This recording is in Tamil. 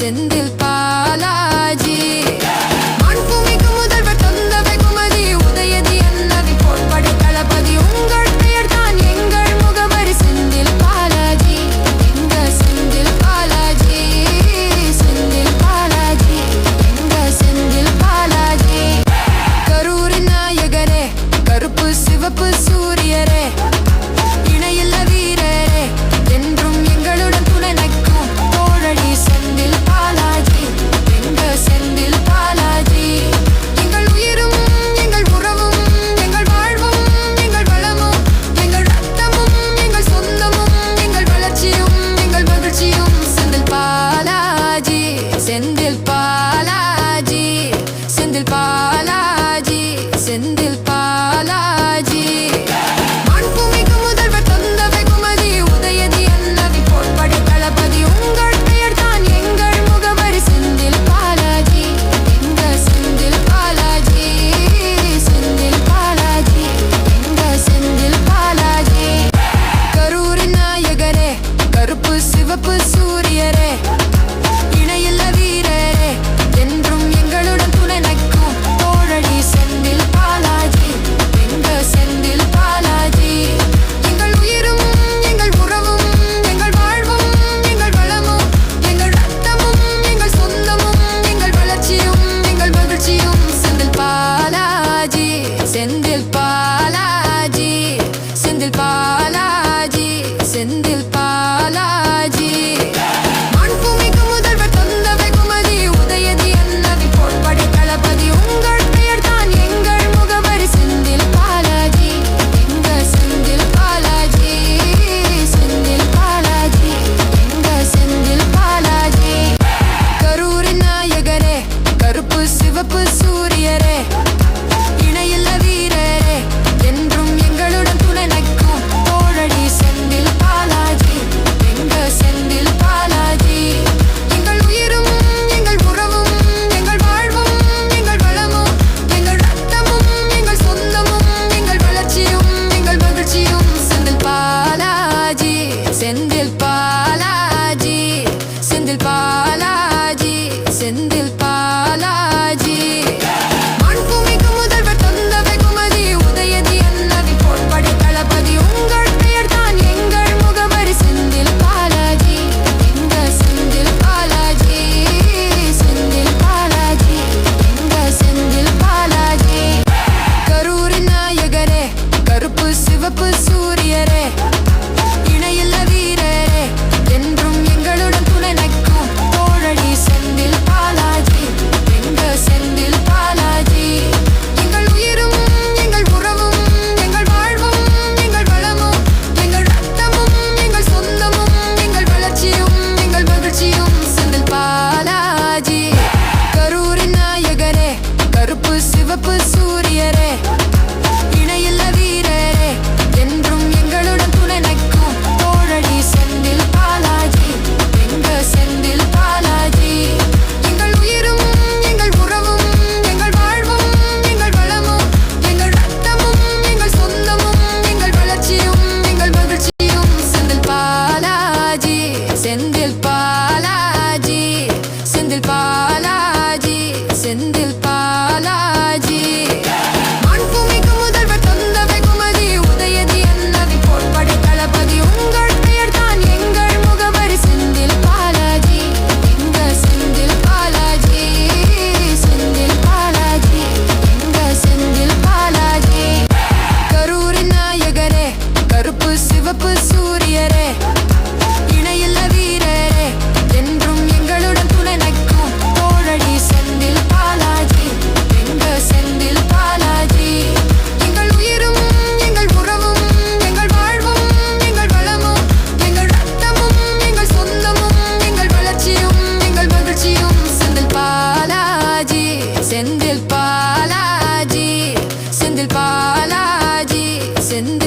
செந்தில் பாலாஜி மண்பூமிக்கு முதல்வர் தந்த வெகுமதி உதயதி அன்னவி போர்படை தளபதி உங்கள் பெயர் தான் எங்கள் முகவரி செந்தில் பாலாஜி எங்க செந்தில் பாலாஜி செந்தில் பாலாஜி எங்க செந்தில் பாலாஜி கரூரின் நாயகரே கருப்பு சிவப்பு சூரியரே இணையில்ல வீரரே என்றும் எங்களுடன் துணை நிற்கும் தோழடி செந்தில் பாலாஜி எங்க செந்தில் பாலாஜி எங்கள் உயிரும் எங்கள் உறவும் எங்கள் வாழ்வும் எங்கள் வளமும் எங்கள் ரத்தமும் எங்கள் சொந்தமும் எங்கள் வளர்ச்சியும் எங்கள் மகிழ்ச்சியும் செந்தில் பாலாஜி செந்தில் பாலாஜி செந்தில் பாலாஜி செந்தில் பாலாஜி மண்பூமிக்கு முதல்வர் தந்த வெகுமதி உதயதி அன்னவி போர்படை தளபதி உங்கள் பெயர் தான் எங்கள் முகவரி செந்தில் பாலாஜி எங்க செந்தில் பாலாஜி செந்தில் பாலாஜி எங்க செந்தில் பாலாஜி கரூரின் நாயகரே கருப்பு சிவப்பு சூரியரே இணையில்ல வீரரே என்றும் எங்களுடன் துணை நிற்கும் தோழடி செந்தில் பாலாஜி எங்க செந்தில் பாலாஜி எங்கள் உயிரும் எங்கள் உறவும் எங்கள் வாழ்வும் எங்கள் வளமும் எங்கள் ரத்தமும் எங்கள் சொந்தமும் எங்கள் வளர்ச்சியும் எங்கள் மகிழ்ச்சியும் செந்தில் பாலாஜி செந்தில் பாலாஜி செந்தில் பாலாஜி செந்தில் பாலாஜி மண்பூமிக்கு முதல்வர் தந்த வெகுமதி உதயதி அன்னவி போர்படை தளபதி உங்கள் பெயர் தான் எங்கள் முகவரி செந்தில் பாலாஜி எங்க செந்தில் பாலாஜி செந்தில் பாலாஜி எங்க செந்தில் பாலாஜி கரூரின் நாயகரே கருப்பு சிவப்பு சூரியரே இணையில்ல வீரரே என்றும் எங்களுடன் துணை நிற்கும் தோழடி செந்தில் பாலாஜி எங்க செந்தில் பாலாஜி எங்கள் உயிரும் எங்கள் உறவும் எங்கள் வாழ்வும் எங்கள் வளமும் எங்கள் ரத்தமும் எங்கள் சொந்தமும் எங்கள் வளர்ச்சியும் எங்கள் மகிழ்ச்சியும் செந்தில் பாலாஜி செந்தில் பாலாஜி செந்தில் பாலாஜி செந்தில் பாலாஜி மண்பூமிக்கு முதல்வர் தந்த வெகுமதி உதயதி அன்னவி போர்படை தளபதி உங்கள் பெயர் தான் எங்கள் முகவரி செந்தில் பாலாஜி எங்க செந்தில் பாலாஜி செந்தில் பாலாஜி எங்க செந்தில் பாலாஜி கரூரின் நாயகரே கருப்பு சிவப்பு சூரியரே இணையில்ல வீரரே என்றும் எங்களுடன் துணை நிற்கும் தோழடி செந்தில் பாலாஜி எங்க செந்தில் பாலாஜி எங்கள் உயிரும் எங்கள் உறவும் எங்கள் வாழ்வும் எங்கள் வளமும் எங்கள் ரத்தமும் எங்கள் சொந்தமும் எங்கள் வளர்ச்சியும் எங்கள் மகிழ்ச்சியும் செந்தில் பாலாஜி கரூரின் நாயகரே கருப்பு சிவப்பு சூரியரே இணையில்ல வீரரே என்றும் எங்களுடன் துணை நிற்கும் தோழடி செந்தில் பாலாஜி எங்க செந்தில் பாலாஜி எங்கள் உயிரும் எங்கள் உறவும் எங்கள் வாழ்வும் எங்கள் வளமும் எங்கள் ரத்தமும் எங்கள் சொந்தமும் எங்கள் வளர்ச்சியும் எங்கள் மகிழ்ச்சியும் செந்தில் பாலாஜி செந்தில் பாலாஜி செந்தில் பாலாஜி செந்தில் பாலாஜி மண்பூமிக்கு முதல்வர் தந்த வெகுமதி உதயதி அன்னவி போர்படை தளபதி உங்கள் பெயர் தான் எங்கள் முகவரி செந்தில் பாலாஜி எங்க செந்தில் பாலாஜி செந்தில் பாலாஜி எங்க செந்தில் பாலாஜி கரூரின் நாயகரே கருப்பு சிவப்பு சூரியரே இணையில்ல வீரரே என்றும் எங்களுடன் துணை நிற்கும் தோழடி செந்தில் பாலாஜி எங்க செந்தில் பாலாஜி எங்கள் உயிரும் எங்கள் உறவும் எங்கள் வாழ்வும் எங்கள் வளமும் எங்கள் ரத்தமும் எங்கள் சொந்தமும் எங்கள் வளர்ச்சியும் எங்கள் மகிழ்ச்சியும் செந்தில் பாலாஜி செந்தில் பாலாஜி செந்தில் பாலாஜி செந்தில்